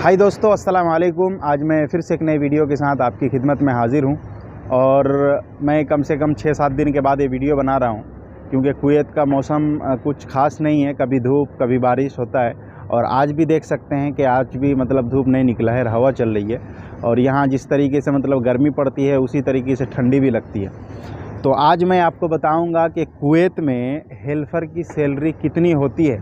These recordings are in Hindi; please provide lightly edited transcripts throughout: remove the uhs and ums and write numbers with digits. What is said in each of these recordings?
हाय दोस्तों, अस्सलाम वालेकुम। आज मैं फिर से एक नई वीडियो के साथ आपकी खिदमत में हाज़िर हूँ और मैं कम से कम 6-7 दिन के बाद ये वीडियो बना रहा हूँ क्योंकि कुवैत का मौसम कुछ ख़ास नहीं है। कभी धूप कभी बारिश होता है और आज भी देख सकते हैं कि आज भी मतलब धूप नहीं निकला है, हवा चल रही है और यहाँ जिस तरीके से मतलब गर्मी पड़ती है उसी तरीके से ठंडी भी लगती है। तो आज मैं आपको बताऊँगा कि कुवैत में हेल्पर की सैलरी कितनी होती है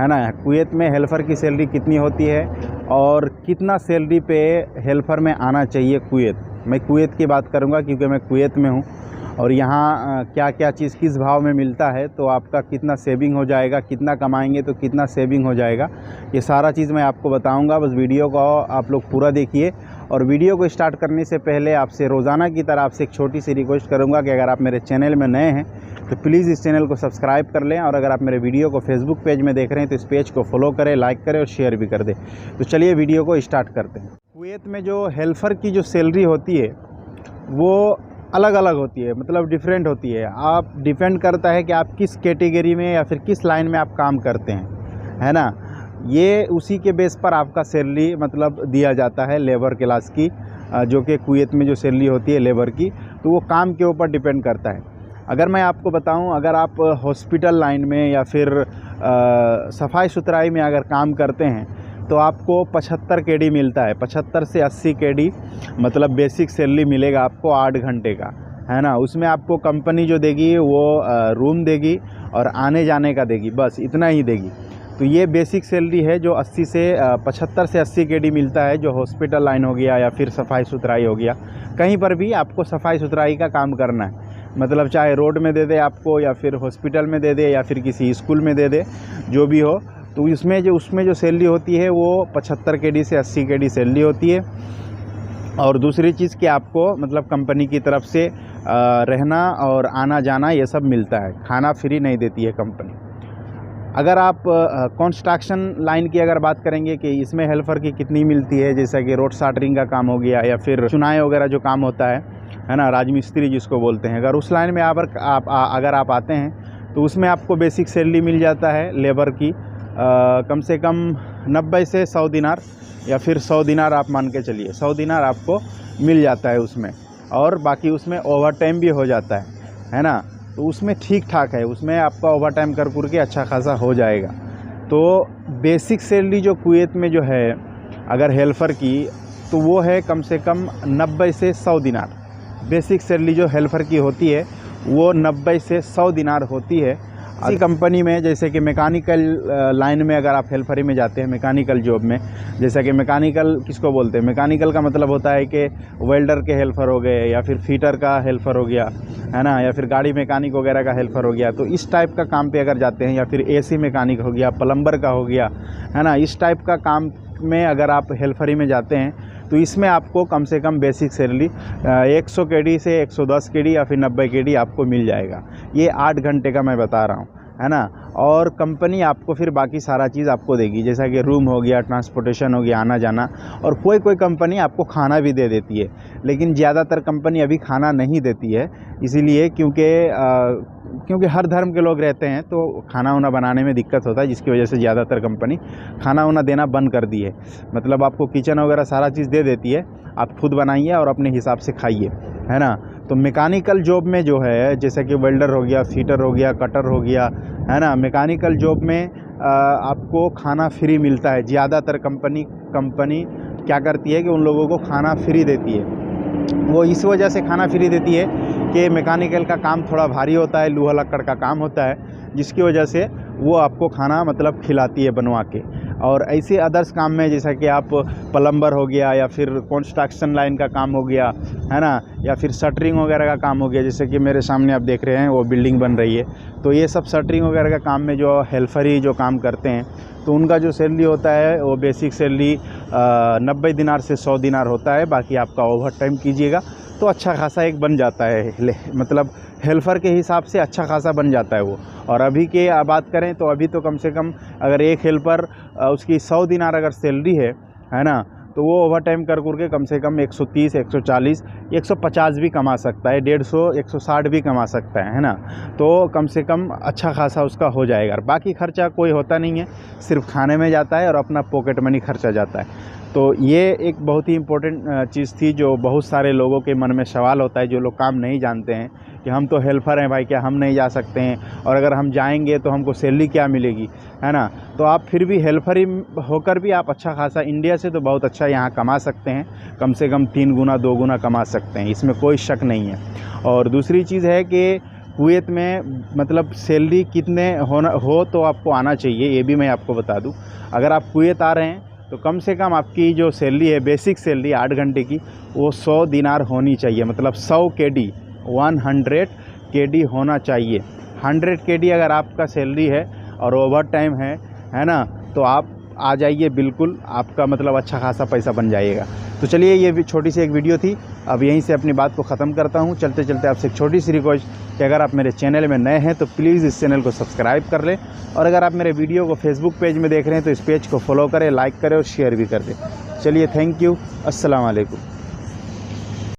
ना। कुवैत में हेल्पर की सैलरी कितनी होती है और कितना सैलरी पे हेल्पर में आना चाहिए कुवैत। मैं कुवैत की बात करूंगा क्योंकि मैं कुवैत में हूं और यहाँ क्या क्या चीज़ किस भाव में मिलता है, तो आपका कितना सेविंग हो जाएगा, कितना कमाएंगे तो कितना सेविंग हो जाएगा, ये सारा चीज़ मैं आपको बताऊंगा। बस वीडियो को आप लोग पूरा देखिए और वीडियो को स्टार्ट करने से पहले आपसे रोज़ाना की तरह आपसे एक छोटी सी रिक्वेस्ट करूँगा कि अगर आप मेरे चैनल में नए हैं तो प्लीज़ इस चैनल को सब्सक्राइब कर लें और अगर आप मेरे वीडियो को फेसबुक पेज में देख रहे हैं तो इस पेज को फॉलो करें, लाइक करें और शेयर भी कर दें। तो चलिए वीडियो को स्टार्ट करते हैं। कुवैत में जो हेल्पर की जो सैलरी होती है वो अलग अलग होती है, मतलब डिफरेंट होती है। आप डिपेंड करता है कि आप किस कैटेगरी में या फिर किस लाइन में आप काम करते हैं, है ना। ये उसी के बेस पर आपका सैलरी मतलब दिया जाता है लेबर क्लास की, जो कि कुवैत में जो सैलरी होती है लेबर की, तो वो काम के ऊपर डिपेंड करता है। अगर मैं आपको बताऊं, अगर आप हॉस्पिटल लाइन में या फिर सफाई सुथराई में अगर काम करते हैं तो आपको 75 केडी मिलता है। 75 से 80 केडी मतलब बेसिक सैलरी मिलेगा आपको 8 घंटे का, है ना। उसमें आपको कंपनी जो देगी वो रूम देगी और आने जाने का देगी, बस इतना ही देगी। तो ये बेसिक सैलरी है जो 75 से 80 केडी मिलता है, जो हॉस्पिटल लाइन हो गया या फिर सफाई सुथराई हो गया। कहीं पर भी आपको सफाई सुथराई का काम करना है, मतलब चाहे रोड में दे दे आपको या फिर हॉस्पिटल में दे दे या फिर किसी स्कूल में दे दे, जो भी हो। तो उसमें जो सैलरी होती है वो 75 केडी से 80 केडी सैलरी होती है। और दूसरी चीज़ कि आपको मतलब कंपनी की तरफ से रहना और आना जाना ये सब मिलता है, खाना फ्री नहीं देती है कंपनी। अगर आप कंस्ट्रक्शन लाइन की अगर बात करेंगे कि इसमें हेल्पर की कितनी मिलती है, जैसा कि रोड शाटरिंग का काम हो गया या फिर चुनाई वगैरह जो काम होता है ना, राजमिस्त्री जिसको बोलते हैं, अगर उस लाइन में अगर आप आते हैं तो उसमें आपको बेसिक सैलरी मिल जाता है लेबर की कम से कम 90 से 100 दिनार या फिर 100 दिनार आप मान के चलिए, 100 दिनार आपको मिल जाता है उसमें। और बाकी उसमें ओवर टाइम भी हो जाता है ना। तो उसमें ठीक ठाक है, उसमें आपका ओवर टाइम कर के अच्छा खासा हो जाएगा। तो बेसिक सैलरी जो कुवैत में जो है अगर हेल्पर की, तो वो है कम से कम 90 से 100 दिनार। बेसिक सैलरी जो हेल्पर की होती है वो 90 से 100 दिनार होती है। इसी कंपनी में जैसे कि मैकेनिकल लाइन में अगर आप हेल्परी में जाते हैं, मैकेनिकल जॉब में, जैसा कि मैकेनिकल किसको बोलते हैं, मैकेनिकल का मतलब होता है कि वेल्डर के हेल्पर हो गए या फिर फिटर का हेल्पर हो गया, है ना, या फिर गाड़ी मैकेनिक वगैरह का हेल्पर हो गया। तो इस टाइप का काम पे अगर जाते हैं या फिर एसी मैकेनिक हो गया, प्लम्बर का हो गया, है ना, इस टाइप का काम में अगर आप हेल्परी में जाते हैं तो इसमें आपको कम से कम बेसिक सैलरी 100 केडी से 110 केडी या फिर 90 केडी आपको मिल जाएगा। ये 8 घंटे का मैं बता रहा हूँ, है ना। और कंपनी आपको फिर बाकी सारा चीज़ आपको देगी, जैसा कि रूम हो गया, ट्रांसपोर्टेशन हो गया, आना जाना, और कोई कंपनी आपको खाना भी दे देती है। लेकिन ज़्यादातर कंपनी अभी खाना नहीं देती है, इसीलिए क्योंकि हर धर्म के लोग रहते हैं तो खाना वाना बनाने में दिक्कत होता है, जिसकी वजह से ज़्यादातर कंपनी खाना वाना देना बंद कर दी है। मतलब आपको किचन वगैरह सारा चीज़ दे देती है, आप खुद बनाइए और अपने हिसाब से खाइए, है ना। तो मैकेनिकल जॉब में जो है, जैसे कि वेल्डर हो गया, फिटर हो गया, कटर हो गया, है ना, मैकेनिकल जॉब में आपको खाना फ्री मिलता है। ज़्यादातर कंपनी क्या करती है कि उन लोगों को खाना फ्री देती है। वो इस वजह से खाना फ्री देती है कि मैकेनिकल का काम थोड़ा भारी होता है, लोहा लक्कड़ का काम होता है, जिसकी वजह से वो आपको खाना मतलब खिलाती है बनवा के। और ऐसे अदर्स काम में जैसा कि आप प्लम्बर हो गया या फिर कंस्ट्रक्शन लाइन का काम हो गया, है ना, या फिर शटरिंग वगैरह का काम हो गया, जैसे कि मेरे सामने आप देख रहे हैं वो बिल्डिंग बन रही है, तो ये सब शटरिंग वगैरह का काम में जो हेल्पर ही जो काम करते हैं तो उनका जो सैलरी होता है वो बेसिक सैलरी 90 दिनार से 100 दिनार होता है। बाकी आपका ओवर टाइम कीजिएगा तो अच्छा खासा एक बन जाता है, मतलब हेल्पर के हिसाब से अच्छा खासा बन जाता है वो। और अभी के बात करें तो अभी तो कम से कम अगर एक हेल्पर उसकी 100 दिनार अगर सैलरी है ना, तो वो ओवर टाइम कर के कम से कम 130, 140, 150 भी कमा सकता है, 150, 160 भी कमा सकता है ना। तो कम से कम अच्छा खासा उसका हो जाएगा। बाकी खर्चा कोई होता नहीं है, सिर्फ खाने में जाता है और अपना पॉकेट मनी खर्चा जाता है। तो ये एक बहुत ही इम्पोर्टेंट चीज़ थी जो बहुत सारे लोगों के मन में सवाल होता है, जो लोग काम नहीं जानते हैं कि हम तो हेल्पर हैं भाई, क्या हम नहीं जा सकते हैं, और अगर हम जाएंगे तो हमको सैलरी क्या मिलेगी, है ना। तो आप फिर भी हेल्पर ही होकर भी आप अच्छा खासा इंडिया से तो बहुत अच्छा यहाँ कमा सकते हैं, कम से कम 3 गुना 2 गुना कमा सकते हैं, इसमें कोई शक नहीं है। और दूसरी चीज़ है कि कुवैत में मतलब सैलरी कितने हो तो आपको आना चाहिए, ये भी मैं आपको बता दूँ। अगर आप कुवैत आ रहे हैं तो कम से कम आपकी जो सैलरी है, बेसिक सैलरी 8 घंटे की, वो 100 दिनार होनी चाहिए, मतलब 100 KD 100 KD होना चाहिए। 100 KD अगर आपका सैलरी है और ओवर टाइम है ना, तो आप आ जाइए बिल्कुल, आपका मतलब अच्छा खासा पैसा बन जाएगा। तो चलिए, ये भी छोटी सी एक वीडियो थी, अब यहीं से अपनी बात को ख़त्म करता हूँ। चलते चलते आपसे एक छोटी सी रिक्वेस्ट कि अगर आप मेरे चैनल में नए हैं तो प्लीज़ इस चैनल को सब्सक्राइब कर लें, और अगर आप मेरे वीडियो को फेसबुक पेज में देख रहे हैं तो इस पेज को फॉलो करें, लाइक करें और शेयर भी कर दें। चलिए, थैंक यू, अस्सलाम वालेकुम।